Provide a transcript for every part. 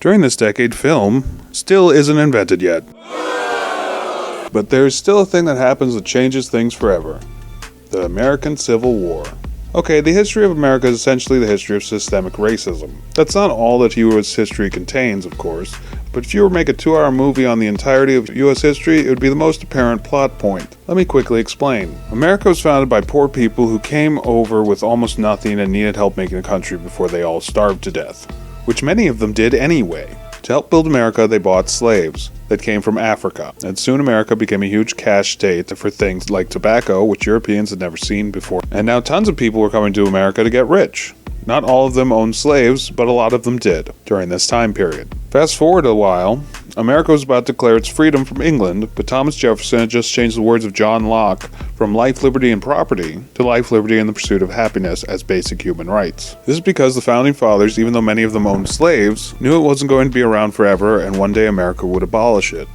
During this decade, film still isn't invented yet. But there's still a thing that happens that changes things forever. The American Civil War. Okay, the history of America is essentially the history of systemic racism. That's not all that U.S. history contains, of course, but if you were to make a 2-hour movie on the entirety of U.S. history, it would be the most apparent plot point. Let me quickly explain. America was founded by poor people who came over with almost nothing and needed help making a country before they all starved to death, which many of them did anyway. To help build America, they bought slaves that came from Africa, and soon America became a huge cash state for things like tobacco, which Europeans had never seen before. And now tons of people were coming to America to get rich. Not all of them owned slaves, but a lot of them did during this time period. Fast forward a while, America was about to declare its freedom from England, but Thomas Jefferson had just changed the words of John Locke from life, liberty, and property to life, liberty, and the pursuit of happiness as basic human rights. This is because the Founding Fathers, even though many of them owned slaves, knew it wasn't going to be around forever and one day America would abolish it.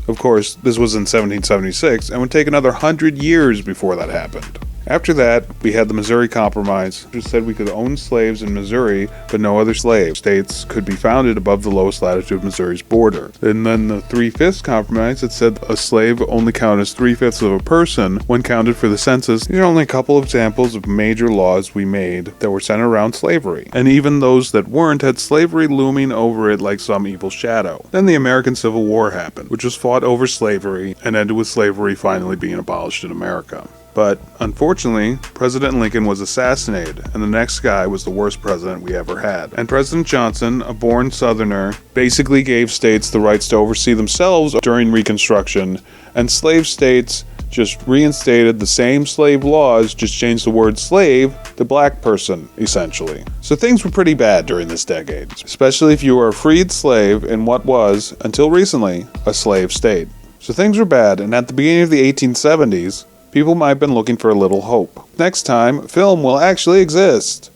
Of course, this was in 1776 and would take another 100 years before that happened. After that, we had the Missouri Compromise, which said we could own slaves in Missouri, but no other slave states could be founded above the lowest latitude of Missouri's border. And then the 3/5 Compromise that said a slave only counted as 3/5 of a person when counted for the census. These are only a couple of examples of major laws we made that were centered around slavery. And even those that weren't had slavery looming over it like some evil shadow. Then the American Civil War happened, which was fought over slavery and ended with slavery finally being abolished in America. But, unfortunately, President Lincoln was assassinated, and the next guy was the worst president we ever had. And President Johnson, a born Southerner, basically gave states the rights to oversee themselves during Reconstruction, and slave states just reinstated the same slave laws, just changed the word slave to black person, essentially. So things were pretty bad during this decade, especially if you were a freed slave in what was, until recently, a slave state. So things were bad, and at the beginning of the 1870s, people might have been looking for a little hope. Next time, film will actually exist.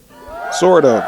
Sort of.